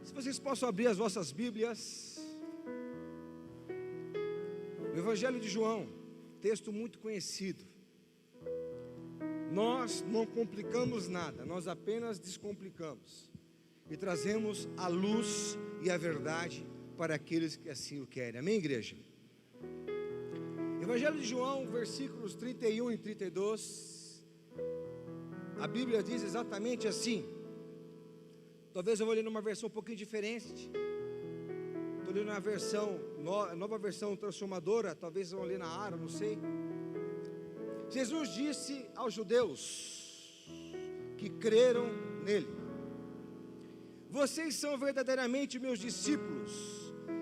Se vocês possam abrir as vossas Bíblias, o Evangelho de João, texto muito conhecido. Nós não complicamos nada, nós apenas descomplicamos e trazemos a luz e a verdade para aqueles que assim o querem. Amém, igreja? Evangelho de João, versículos 31 e 32, a Bíblia diz exatamente assim. Talvez eu vou ler numa versão um pouquinho diferente. Estou lendo uma versão, nova versão transformadora. Talvez eu vou ler na Ara, não sei. Jesus disse aos judeus que creram nele: vocês são verdadeiramente meus discípulos,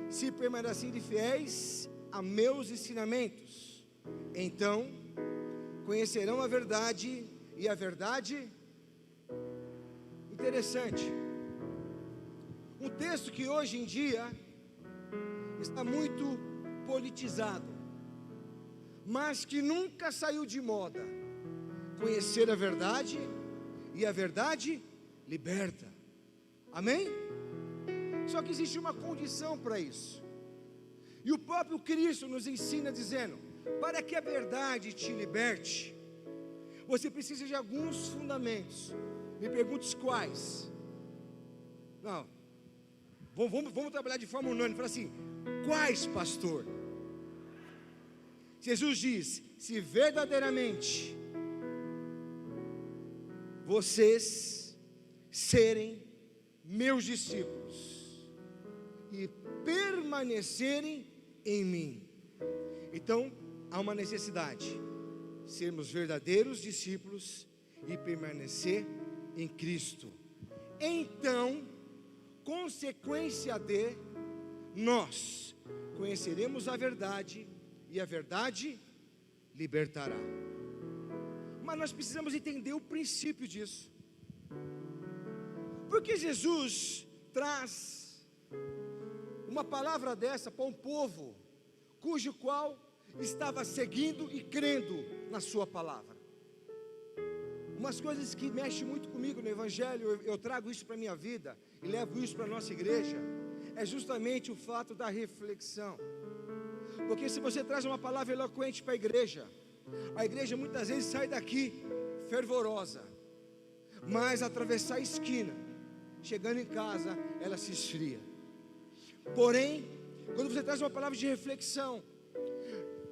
se permanecerem fiéis a meus ensinamentos. Então conhecerão a verdade, e a verdade... Interessante. Um texto que hoje em dia está muito politizado, mas que nunca saiu de moda. Conhecer a verdade, e a verdade liberta. Amém? Só que existe uma condição para isso, e o próprio Cristo nos ensina dizendo: para que a verdade te liberte, você precisa de alguns fundamentos. Me perguntes quais? Não, vamos trabalhar de forma unânime. Fala assim: quais, pastor? Jesus diz: se verdadeiramente vocês serem meus discípulos e permanecerem em mim. Então há uma necessidade: sermos verdadeiros discípulos e permanecer em Cristo. Então, consequência de, nós conheceremos a verdade, e a verdade libertará. Mas nós precisamos entender o princípio disso. Porque Jesus traz uma palavra dessa para um povo cujo qual estava seguindo e crendo na sua palavra. Umas coisas que mexem muito comigo no Evangelho, eu trago isso para a minha vida e levo isso para a nossa igreja, é justamente o fato da reflexão. Porque se você traz uma palavra eloquente para a igreja muitas vezes sai daqui fervorosa, mas atravessar a esquina, chegando em casa, ela se esfria. Porém, quando você traz uma palavra de reflexão,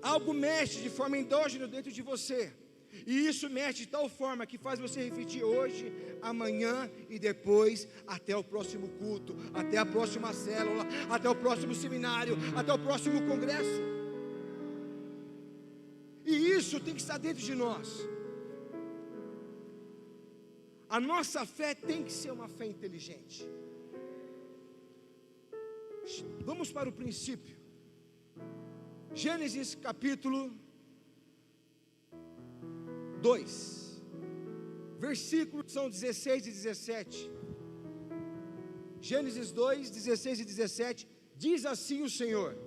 algo mexe de forma endógena dentro de você, e isso mexe de tal forma que faz você refletir hoje, amanhã e depois, até o próximo culto, até a próxima célula, até o próximo seminário, até o próximo congresso. E isso tem que estar dentro de nós. A nossa fé tem que ser uma fé inteligente. Vamos para o princípio. Gênesis capítulo 2, versículos são 16 e 17. Gênesis 2, 16 e 17, diz assim o Senhor: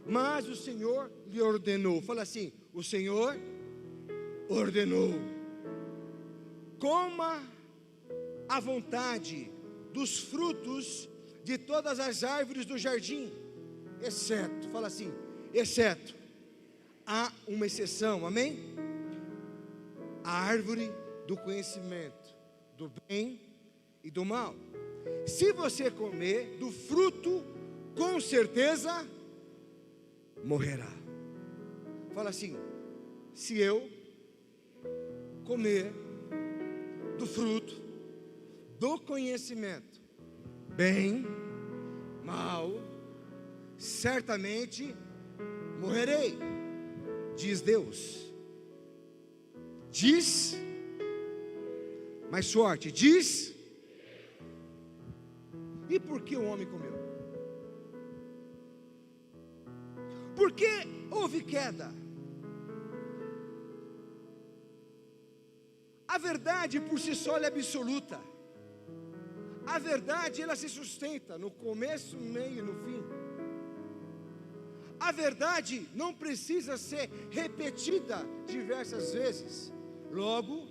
mas o Senhor lhe ordenou. Fala assim: o Senhor ordenou: coma à vontade dos frutos de todas as árvores do jardim, exceto, fala assim, exceto, há uma exceção, amém? A árvore do conhecimento do bem e do mal. Se você comer do fruto, com certeza morrerá. Fala assim: se eu comer do fruto do conhecimento, bem, mal, certamente morrerei, diz Deus. Diz, mais forte, diz. E por que o homem comeu? Porque houve queda. A verdade por si só é absoluta. A verdade ela se sustenta no começo, no meio e no fim. A verdade não precisa ser repetida diversas vezes. Logo,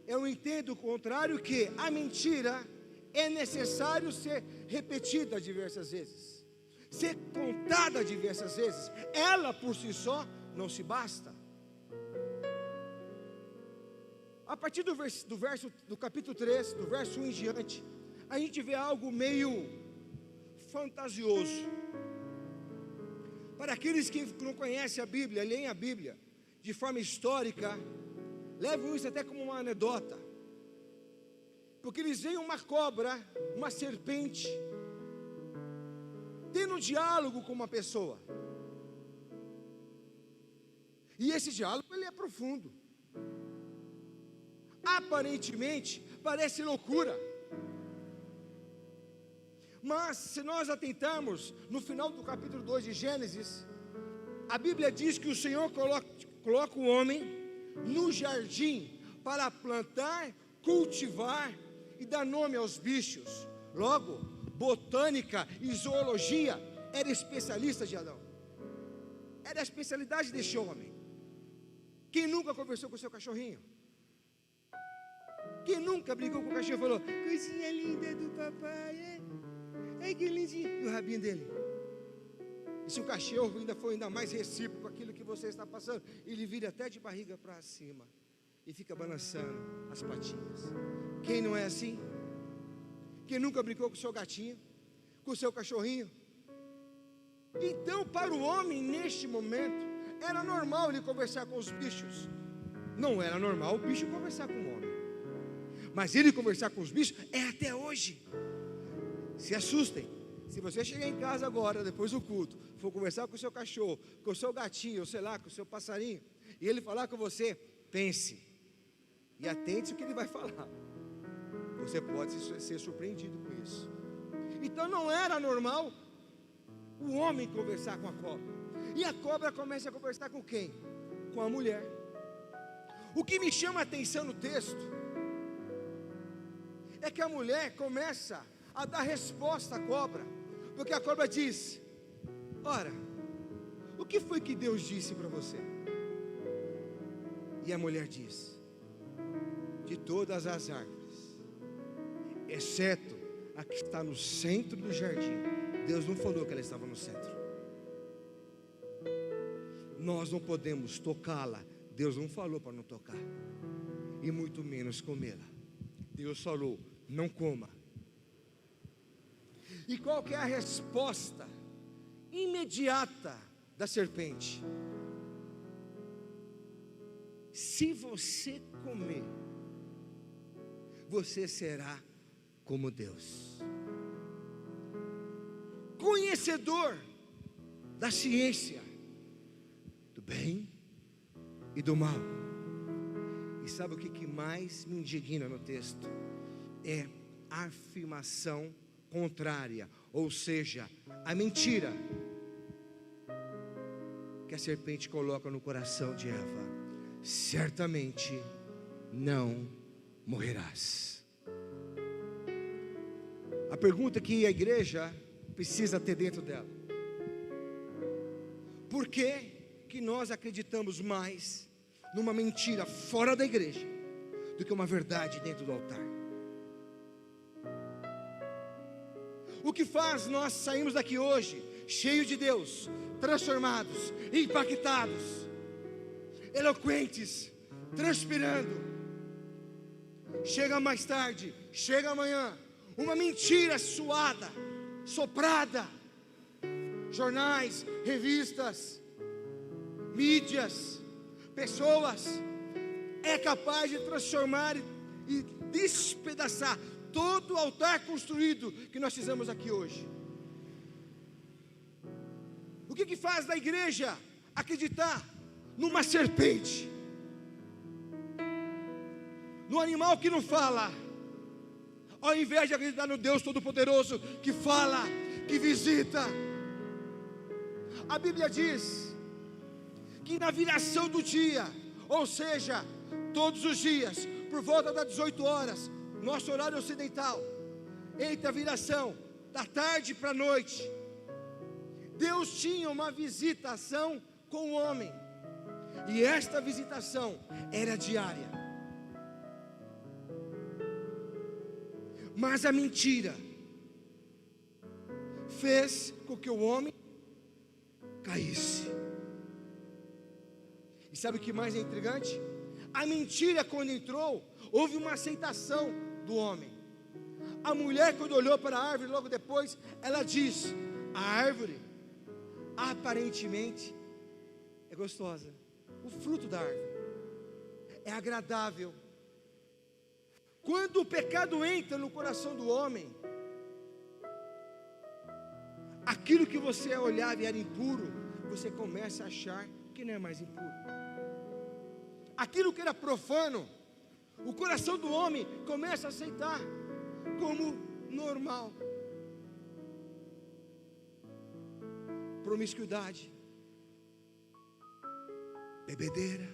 eu entendo o contrário, que a mentira é necessário ser repetida diversas vezes, ser contada diversas vezes. Ela por si só não se basta. A partir do capítulo 3, do verso 1 em diante, a gente vê algo meio fantasioso. Para aqueles que não conhecem a Bíblia, leem a Bíblia de forma histórica, levam isso até como uma anedota, porque eles veem uma cobra, uma serpente, tendo um diálogo com uma pessoa, e esse diálogo ele é profundo. Aparentemente parece loucura, mas se nós atentarmos no final do capítulo 2 de Gênesis, a Bíblia diz que o Senhor coloca o homem no jardim para plantar, cultivar e dar nome aos bichos. Logo, botânica e zoologia era especialista de Adão, era a especialidade deste homem. Quem nunca conversou com o seu cachorrinho? Quem nunca brigou com o cachorro e falou: coisinha linda do papai, ai que lindinho, e o rabinho dele? E se o cachorro ainda for ainda mais recíproco aquilo que você está passando, ele vira até de barriga para cima e fica balançando as patinhas. Quem não é assim? Quem nunca brincou com o seu gatinho, com o seu cachorrinho? Então, para o homem, neste momento, era normal ele conversar com os bichos. Não era normal o bicho conversar com o homem, mas ele conversar com os bichos é até hoje. Se assustem, se você chegar em casa agora, depois do culto, for conversar com o seu cachorro, com o seu gatinho, ou sei lá, com o seu passarinho, e ele falar com você, pense e atente o que ele vai falar. Você pode ser surpreendido com isso. Então não era normal o homem conversar com a cobra, e a cobra começa a conversar com quem? Com a mulher. O que me chama a atenção no texto é que a mulher começa a dar resposta à cobra, porque a cobra diz: ora, o que foi que Deus disse para você? E a mulher diz: de todas as árvores, exceto a que está no centro do jardim, Deus não falou que ela estava no centro. Nós não podemos tocá-la, Deus não falou para não tocar, e muito menos comê-la. Deus falou: não coma. E qual que é a resposta imediata da serpente? Se você comer, você será como Deus, conhecedor da ciência do bem e do mal. E sabe o que mais me indigna no texto? É a afirmação contrária, ou seja, a mentira que a serpente coloca no coração de Eva: certamente não morrerás. A pergunta que a igreja precisa ter dentro dela: por que nós acreditamos mais numa mentira fora da igreja do que uma verdade dentro do altar? O que faz nós sairmos daqui hoje cheios de Deus, transformados, impactados, eloquentes, transpirando? Chega mais tarde, chega amanhã, uma mentira suada, soprada, jornais, revistas, mídias, pessoas, é capaz de transformar e despedaçar todo o altar construído que nós fizemos aqui hoje. O que faz da igreja acreditar numa serpente, no animal que não fala, ao invés de acreditar no Deus Todo-Poderoso que fala, que visita? A Bíblia diz que na viração do dia, ou seja, todos os dias, por volta das 18 horas, nosso horário ocidental, entre a viração da tarde para a noite, Deus tinha uma visitação com o homem, e esta visitação era diária. Mas a mentira fez com que o homem caísse. E sabe o que mais é intrigante? A mentira, quando entrou, houve uma aceitação do homem. A mulher, quando olhou para a árvore, logo depois, ela diz: a árvore aparentemente é gostosa, o fruto da árvore é agradável. Quando o pecado entra no coração do homem, aquilo que você olhava e era impuro, você começa a achar que não é mais impuro. Aquilo que era profano, o coração do homem começa a aceitar como normal. Promiscuidade, bebedeira,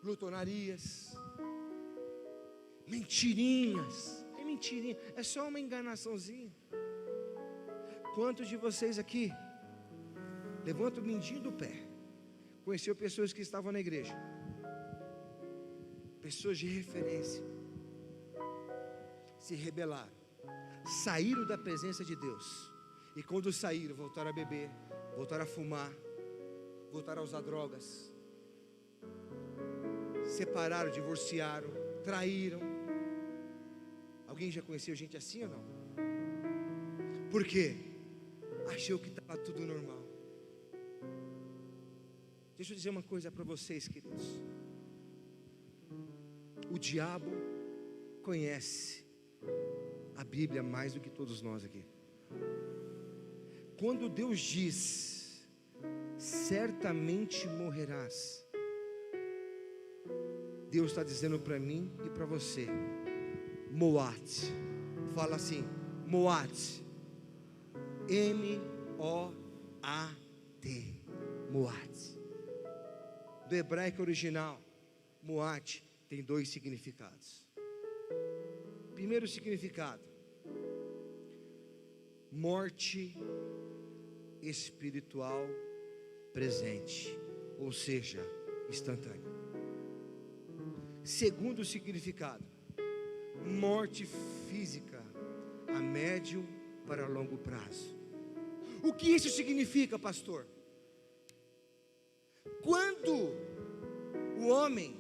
glutonarias, mentirinhas. É mentirinha, é só uma enganaçãozinha. Quantos de vocês aqui, levanta o mindinho do pé, conheceu pessoas que estavam na igreja, pessoas de referência, se rebelaram, saíram da presença de Deus, e quando saíram, voltaram a beber, voltaram a fumar, voltaram a usar drogas, separaram, divorciaram, traíram. Alguém já conheceu gente assim ou não? Por quê? Achou que estava tudo normal. Deixa eu dizer uma coisa para vocês, queridos. O diabo conhece a Bíblia mais do que todos nós aqui. Quando Deus diz: certamente morrerás, Deus está dizendo para mim e para você: Moat. Fala assim: Moat. M-O-A-T. Moat. Do hebraico original, Moat tem dois significados. Primeiro significado: morte espiritual presente, ou seja, instantânea. Segundo significado: morte física a médio para longo prazo. O que isso significa, pastor? Quando o homem,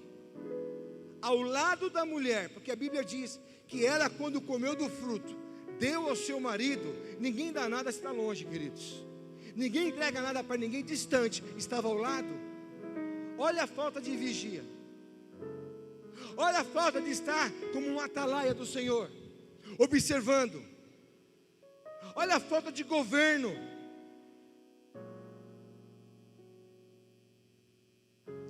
ao lado da mulher, porque a Bíblia diz que ela, quando comeu do fruto, deu ao seu marido. Ninguém dá nada se está longe, queridos. Ninguém entrega nada para ninguém distante. Estava ao lado. Olha a falta de vigia. Olha a falta de estar como um atalaia do Senhor, observando. Olha a falta de governo.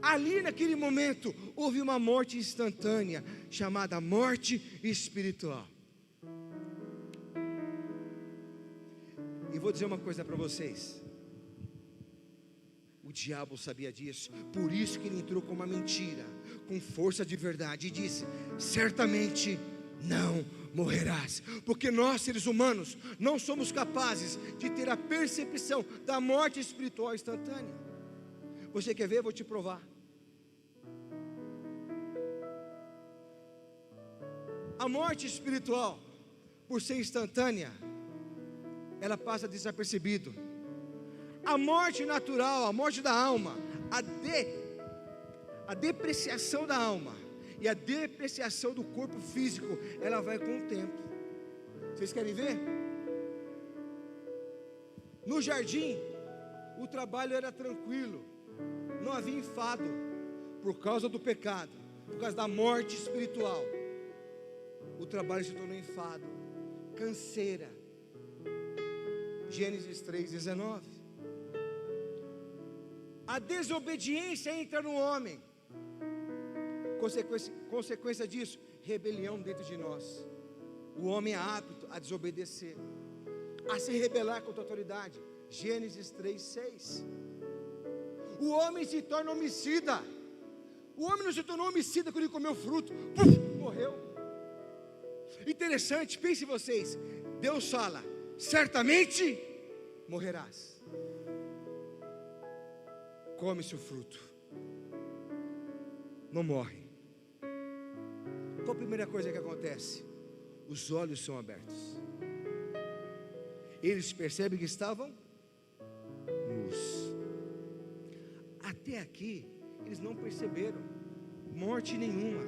Ali naquele momento houve uma morte instantânea, chamada morte espiritual. E vou dizer uma coisa para vocês: o diabo sabia disso, por isso que ele entrou com uma mentira, com força de verdade, e disse: certamente não morrerás. Porque nós, seres humanos, não somos capazes de ter a percepção da morte espiritual instantânea. Você quer ver? Vou te provar. A morte espiritual, por ser instantânea, ela passa desapercebido. A morte natural, a morte da alma, a depreciação da alma e a depreciação do corpo físico, ela vai com o tempo. Vocês querem ver? No jardim, o trabalho era tranquilo, não havia enfado, por causa do pecado, por causa da morte espiritual. O trabalho se tornou enfado, canseira. Gênesis 3:19. A desobediência entra no homem. Consequência disso, rebelião dentro de nós. O homem é apto a desobedecer, a se rebelar contra a autoridade. Gênesis 3:6. O homem se torna homicida. O homem não se tornou homicida quando ele comeu fruto. Morreu. Interessante, pense vocês. Deus fala: certamente morrerás. Come-se o fruto, não morre. qual a primeira coisa que acontece? Os olhos são abertos. Eles percebem que estavam nus. Até aqui, eles não perceberam morte nenhuma.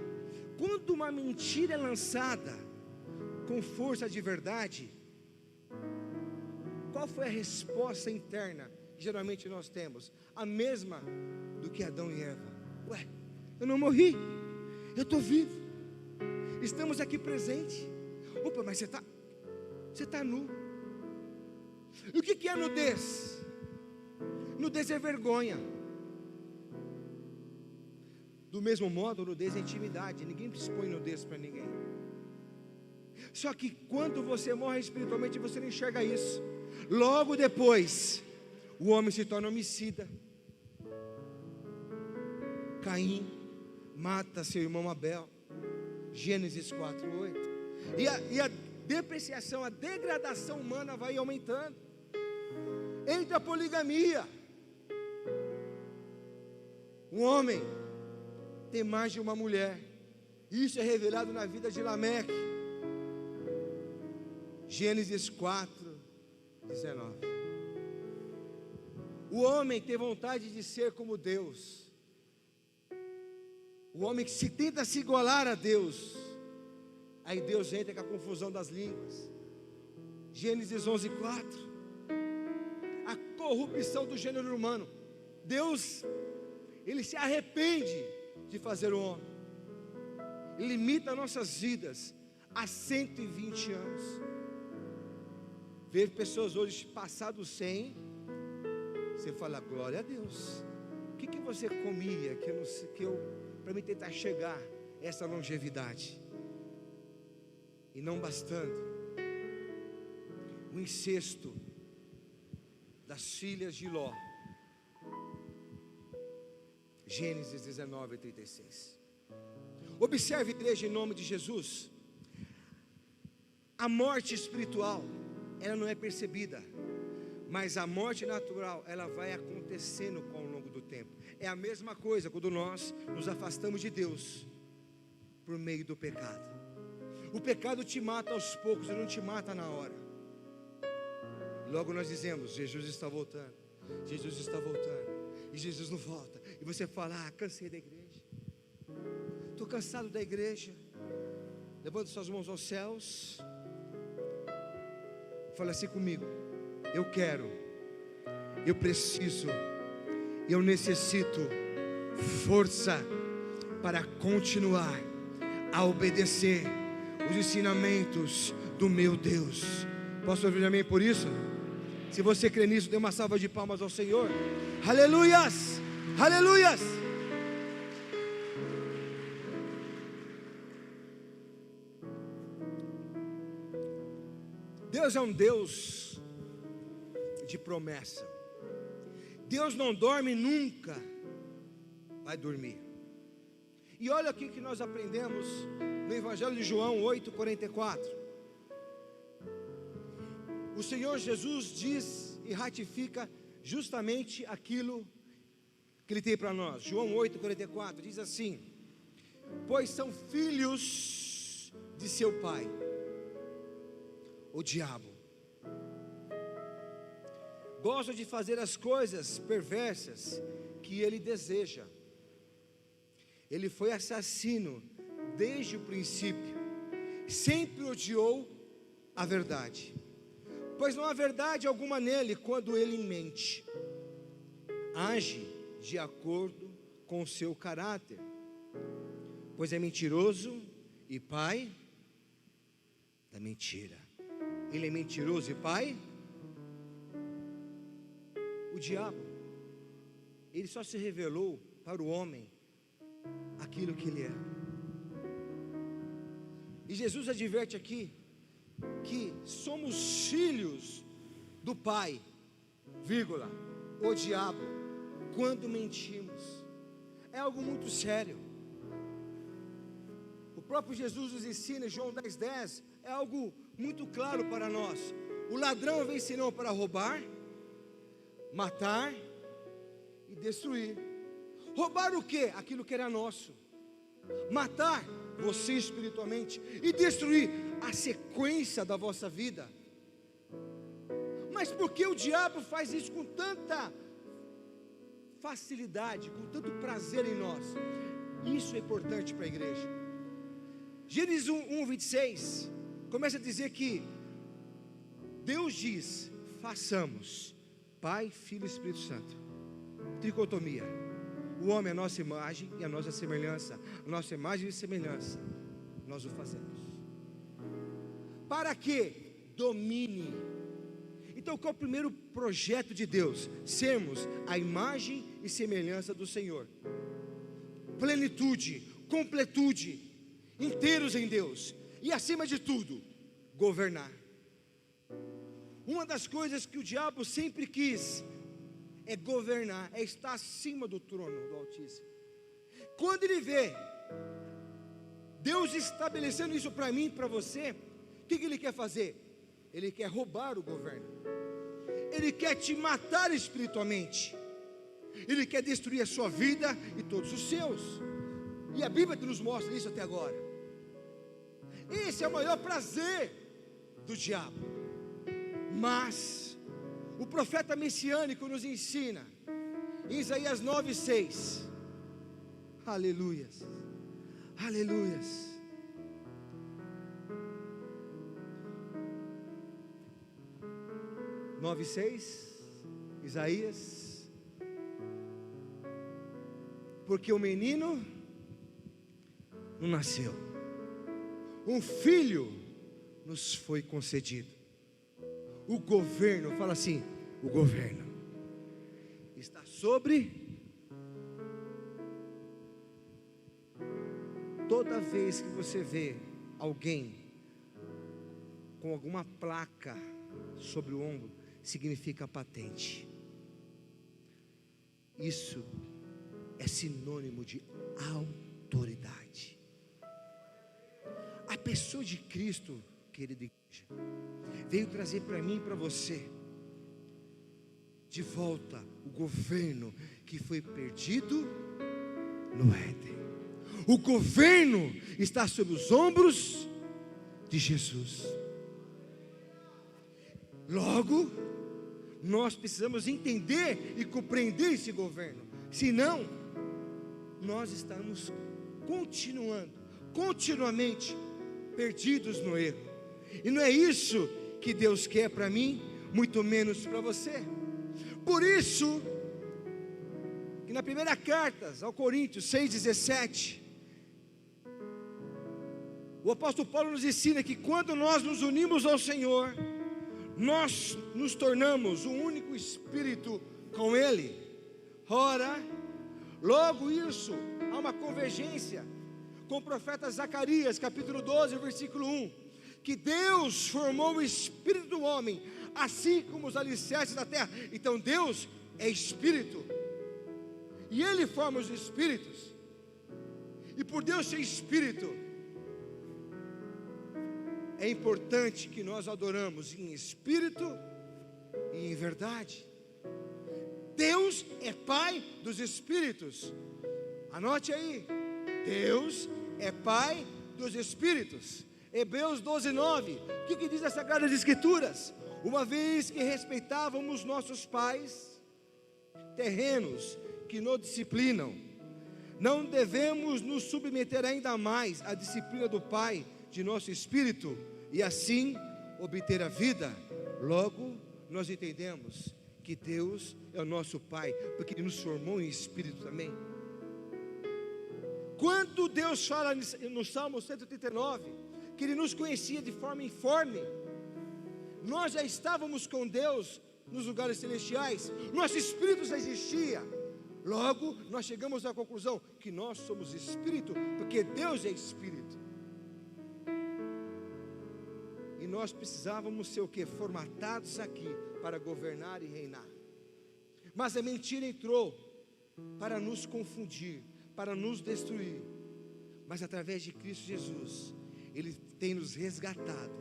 Quando uma mentira é lançada com força de verdade, qual foi a resposta interna que geralmente nós temos? A mesma do que Adão e Eva. Ué, eu não morri, eu estou vivo, estamos aqui presentes. Opa, mas você está nu. E o que é nudez? Nudez é vergonha. Do mesmo modo, nudez é intimidade. Ninguém expõe nudez para ninguém. Só que quando você morre espiritualmente, você não enxerga isso. Logo depois, o homem se torna homicida. Caim mata seu irmão Abel. Gênesis 4:8. E a depreciação, a degradação humana vai aumentando. Entra a poligamia. Um homem tem mais de uma mulher. Isso é revelado na vida de Lameque. Gênesis 4:19. O homem tem vontade de ser como Deus. O homem que se tenta se igualar a Deus. Aí Deus entra com a confusão das línguas. Gênesis 11:4. A corrupção do gênero humano. Deus, Ele se arrepende de fazer o homem. Ele limita nossas vidas a 120 anos. Ver pessoas hoje passados 100, você fala, glória a Deus. O que você comia para me tentar chegar a essa longevidade? E não bastando, o incesto das filhas de Ló. Gênesis 19:36. Observe, igreja, em nome de Jesus. A morte espiritual, ela não é percebida, mas a morte natural, ela vai acontecendo ao longo do tempo. É a mesma coisa quando nós nos afastamos de Deus por meio do pecado. O pecado te mata aos poucos, ele não te mata na hora. Logo nós dizemos, Jesus está voltando, Jesus está voltando, e Jesus não volta. E você fala, cansei da igreja, estou cansado da igreja. Levanta suas mãos aos céus. Fala assim comigo, eu quero, eu preciso, eu necessito força para continuar a obedecer os ensinamentos do meu Deus. Posso ouvir amém por isso? Se você crê nisso, dê uma salva de palmas ao Senhor. Aleluias, aleluias. Deus é um Deus de promessa. Deus não dorme, nunca vai dormir. E olha aqui que nós aprendemos no Evangelho de João 8:44. O Senhor Jesus diz e ratifica justamente aquilo que Ele tem para nós. João 8:44 diz assim: pois são filhos de seu pai, o diabo. Gosta de fazer as coisas perversas que ele deseja. Ele foi assassino desde o princípio. Sempre odiou a verdade, pois não há verdade alguma nele. Quando ele mente, age de acordo com o seu caráter, pois é mentiroso e pai da mentira. Ele é mentiroso e pai. O diabo, ele só se revelou para o homem aquilo que ele é. E Jesus adverte aqui que somos filhos do pai, vírgula, o diabo, quando mentimos. É algo muito sério. O próprio Jesus nos ensina, João 10:10, é algo muito claro para nós. O ladrão vem senão para roubar, matar e destruir. Roubar o quê? Aquilo que era nosso. Matar você espiritualmente e destruir a sequência da vossa vida. Mas por que o diabo faz isso com tanta facilidade, com tanto prazer em nós? Isso é importante para a igreja. Gênesis 1:26 começa a dizer que Deus diz: façamos Pai, Filho e Espírito Santo. Tricotomia. O homem é a nossa imagem e a nossa semelhança. A nossa imagem e semelhança nós o fazemos. Para que domine. Então qual é o primeiro projeto de Deus? Sermos a imagem e semelhança do Senhor. Plenitude, completude, inteiros em Deus. E acima de tudo, governar. Uma das coisas que o diabo sempre quis é governar, é estar acima do trono do Altíssimo. Quando ele vê Deus estabelecendo isso para mim e para você, o que ele quer fazer? Ele quer roubar o governo. Ele quer te matar espiritualmente. Ele quer destruir a sua vida e todos os seus. E a Bíblia nos mostra isso até agora. Esse é o maior prazer do diabo. Mas o profeta messiânico nos ensina em Isaías 9:6. Aleluias, aleluias. Nove, 6, Isaías. Porque o menino não nasceu, um filho nos foi concedido. O governo, fala assim, o governo está sobre. Toda vez que você vê alguém com alguma placa sobre o ombro, significa patente. Isso é sinônimo de autoridade. A pessoa de Cristo, querida igreja, veio trazer para mim e para você de volta o governo que foi perdido no Éden. O governo está sobre os ombros de Jesus. Logo, nós precisamos entender e compreender esse governo. Senão, nós estamos continuamente perdidos no erro. E não é isso que Deus quer para mim, muito menos para você. Por isso, que na primeira carta aos Coríntios 6,17, o apóstolo Paulo nos ensina que quando nós nos unimos ao Senhor, nós nos tornamos um único espírito com Ele. Ora, logo isso, há uma convergência com o profeta Zacarias, capítulo 12, versículo 1, que Deus formou o espírito do homem, assim como os alicerces da terra. Então Deus é espírito, e Ele forma os espíritos, e por Deus ser espírito, é importante que nós adoramos em espírito e em verdade. Deus é Pai dos espíritos. Anote aí, Deus é Pai dos espíritos. Hebreus 12:9, o que diz as Sagradas Escrituras? Uma vez que respeitávamos nossos pais terrenos que nos disciplinam, não devemos nos submeter ainda mais à disciplina do Pai de nosso espírito, e assim obter a vida. Logo, nós entendemos que Deus é o nosso Pai, porque Ele nos formou em espírito também. Quando Deus fala no Salmo 139, que Ele nos conhecia de forma informe, nós já estávamos com Deus nos lugares celestiais, nosso espírito já existia. Logo, nós chegamos à conclusão que nós somos espírito, porque Deus é espírito. E nós precisávamos ser o que? Formatados aqui para governar e reinar. Mas a mentira entrou para nos confundir, para nos destruir. Mas através de Cristo Jesus, Ele tem nos resgatado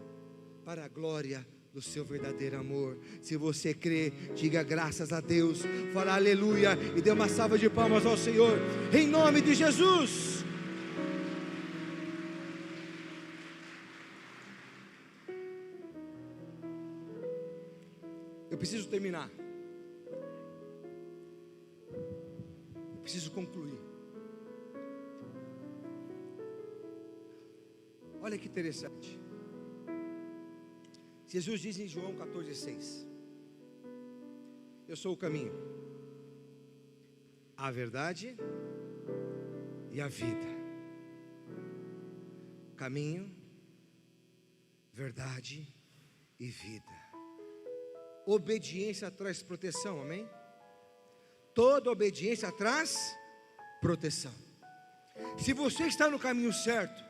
para a glória do seu verdadeiro amor. Se você crê, diga graças a Deus, fala aleluia e dê uma salva de palmas ao Senhor, em nome de Jesus. Eu preciso terminar. Eu preciso concluir. Olha que interessante. Jesus diz em João 14,6: eu sou o caminho, a verdade e a vida. Caminho, verdade e vida. Obediência traz proteção, amém? Toda obediência traz proteção. Se você está no caminho certo,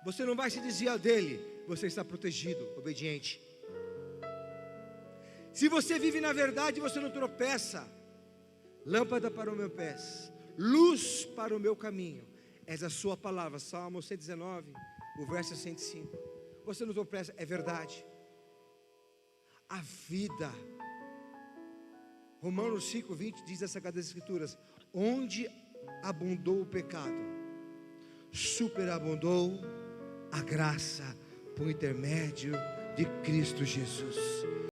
você não vai se desviar dele, você está protegido, obediente. Se você vive na verdade, você não tropeça. Lâmpada para o meu pés, luz para o meu caminho, és a sua palavra. Salmo 119, o verso 105. Você não tropeça, é verdade. A vida, Romanos 5:20 diz essa das Escrituras: onde abundou o pecado, superabundou a graça por intermédio de Cristo Jesus.